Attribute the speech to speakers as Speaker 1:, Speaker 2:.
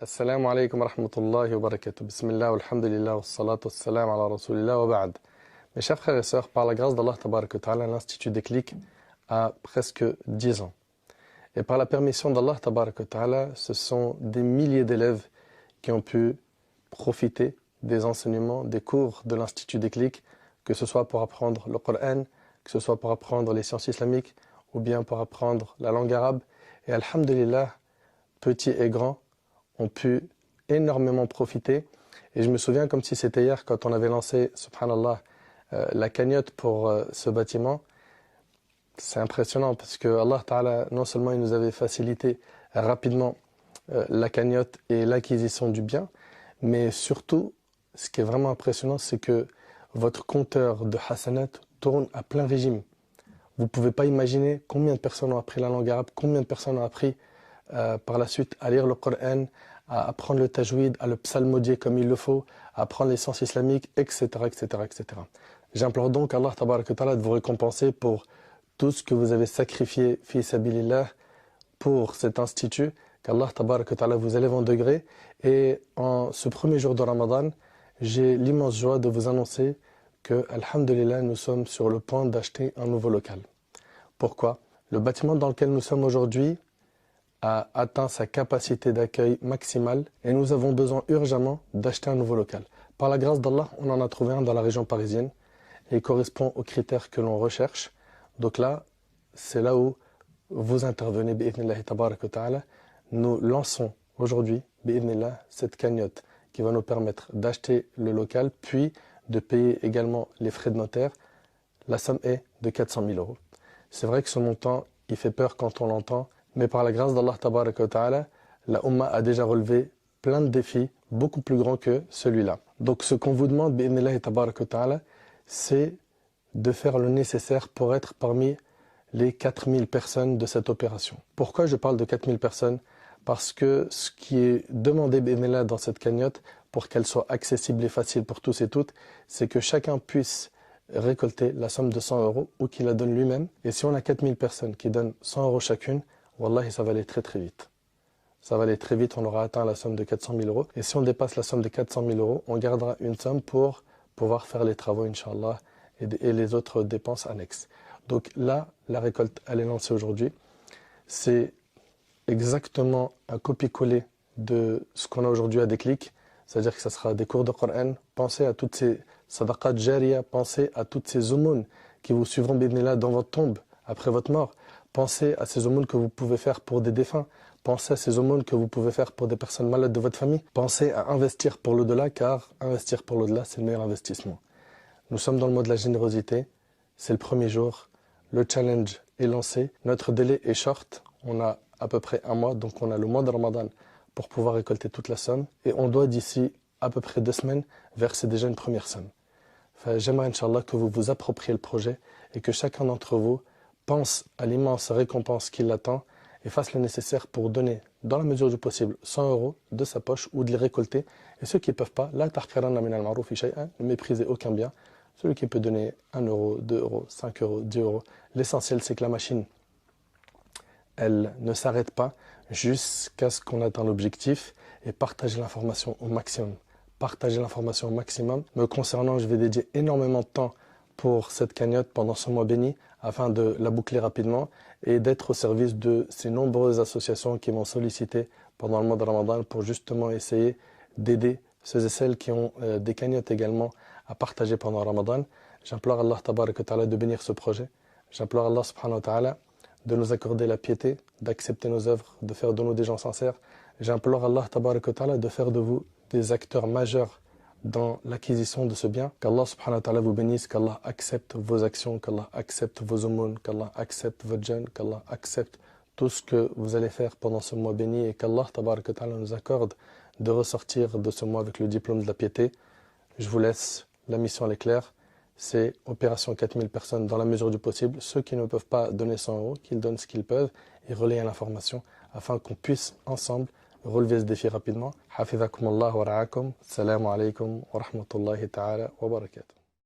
Speaker 1: Assalamu alaikum wa rahmatullahi wa barakatuh. Bismillah, alhamdulillah, wa salatu wa salam ala rasulillah wa ba'd. Mes chers frères et sœurs, par la grâce d'Allah tabarak wa ta'ala, l'Institut Déclic a presque 10 ans. Et par la permission d'Allah tabarak wa ta'ala, ce sont des milliers d'élèves qui ont pu profiter des enseignements, des cours de l'Institut Déclic, que ce soit pour apprendre le Coran, que ce soit pour apprendre les sciences islamiques, ou bien pour apprendre la langue arabe. Et alhamdulillah, petits et grands ont pu énormément profiter. Et je me souviens comme si c'était hier quand on avait lancé, subhanallah, la cagnotte pour ce bâtiment. C'est impressionnant parce que Allah Ta'ala, non seulement il nous avait facilité rapidement la cagnotte et l'acquisition du bien, mais surtout, ce qui est vraiment impressionnant, c'est que votre compteur de hasanat tourne à plein régime. Vous ne pouvez pas imaginer combien de personnes ont appris la langue arabe, combien de personnes ont appris par la suite à lire le Coran, à apprendre le tajwid, à le psalmodier comme il le faut, à apprendre les sciences islamiques, etc. etc., etc. J'implore donc Allah Tabarak wa Ta'ala de vous récompenser pour tout ce que vous avez sacrifié, fi sabilillah, pour cet institut, qu'Allah Tabarak wa Ta'ala vous élève en degré. Et en ce premier jour de Ramadan, j'ai l'immense joie de vous annoncer que, alhamdulillah, nous sommes sur le point d'acheter un nouveau local. Pourquoi? Le bâtiment dans lequel nous sommes aujourd'hui a atteint sa capacité d'accueil maximale et nous avons besoin urgemment d'acheter un nouveau local. Par la grâce d'Allah, on en a trouvé un dans la région parisienne et il correspond aux critères que l'on recherche. Donc là, c'est là où vous intervenez, bi'idhnillahi tabarak wa ta'ala. Nous lançons aujourd'hui, bi'idhnillah, cette cagnotte qui va nous permettre d'acheter le local, puis de payer également les frais de notaire. La somme est de 400 000 euros. C'est vrai que ce montant, il fait peur quand on l'entend, mais par la grâce d'Allah tabarak wa ta'ala, la Ummah a déjà relevé plein de défis, beaucoup plus grands que celui-là. Donc ce qu'on vous demande, bi'idhnillahi tabarak wa ta'ala, c'est de faire le nécessaire pour être parmi les 4000 personnes de cette opération. Pourquoi je parle de 4000 personnes? Parce que ce qui est demandé bi'idhnillah dans cette cagnotte, pour qu'elle soit accessible et facile pour tous et toutes, c'est que chacun puisse récolter la somme de 100 euros ou qu'il la donne lui-même. Et si on a 4000 personnes qui donnent 100 euros chacune, wallahi, ça va aller très très vite. Ça va aller très vite, on aura atteint la somme de 400 000 euros. Et si on dépasse la somme de 400 000 euros, on gardera une somme pour pouvoir faire les travaux, Inch'Allah, et les autres dépenses annexes. Donc là, la récolte, elle est lancée aujourd'hui. C'est exactement un copier-coller de ce qu'on a aujourd'hui à Déclic. C'est-à-dire que ça sera des cours de Coran. Pensez à toutes ces sadaqat jariya, pensez à toutes ces aumônes qui vous suivront bi'idhnillah dans votre tombe après votre mort. Pensez à ces aumônes que vous pouvez faire pour des défunts. Pensez à ces aumônes que vous pouvez faire pour des personnes malades de votre famille. Pensez à investir pour l'au-delà, car investir pour l'au-delà, c'est le meilleur investissement. Nous sommes dans le mot de la générosité. C'est le premier jour. Le challenge est lancé. Notre délai est short. On a à peu près un mois, donc on a le mois de Ramadan pour pouvoir récolter toute la somme. Et on doit d'ici à peu près 2 semaines verser déjà une première somme. Enfin, j'aimerais, Inch'Allah, que vous vous appropriez le projet et que chacun d'entre vous pense à l'immense récompense qui l'attend et fasse le nécessaire pour donner, dans la mesure du possible, 100 euros de sa poche ou de les récolter. Et ceux qui ne peuvent pas, la tahqiranna min al-ma'rufi shay'an, ne méprisez aucun bien. Celui qui peut donner 1 euro, 2 euros, 5 euros, 10 euros. L'essentiel, c'est que la machine, elle ne s'arrête pas jusqu'à ce qu'on atteigne l'objectif et partager l'information au maximum. Partager l'information au maximum. Me concernant, je vais dédier énormément de temps pour cette cagnotte pendant ce mois béni afin de la boucler rapidement et d'être au service de ces nombreuses associations qui m'ont sollicité pendant le mois de Ramadan pour justement essayer d'aider ceux et celles qui ont des cagnottes également à partager pendant Ramadan. J'implore Allah tabarak wa ta'ala de bénir ce projet. J'implore Allah subhanahu wa ta'ala de nous accorder la piété, d'accepter nos œuvres, de faire de nous des gens sincères. J'implore Allah tabarak wa ta'ala de faire de vous des acteurs majeurs dans l'acquisition de ce bien. Qu'Allah subhanahu wa ta'ala vous bénisse, qu'Allah accepte vos actions, qu'Allah accepte vos aumônes, qu'Allah accepte votre jeûne, qu'Allah accepte tout ce que vous allez faire pendant ce mois béni et qu'Allah tabarak wa ta'ala nous accorde de ressortir de ce mois avec le diplôme de la piété. Je vous laisse, la mission elle est claire, c'est opération 4000 personnes dans la mesure du possible. Ceux qui ne peuvent pas donner 100 euros, qu'ils donnent ce qu'ils peuvent et relayer l'information afin qu'on puisse ensemble relever ce défi rapidement. Hafidhakum Allah wa ra'akum. Assalamu alaikum wa rahmatullahi ta'ala wa barakatuh.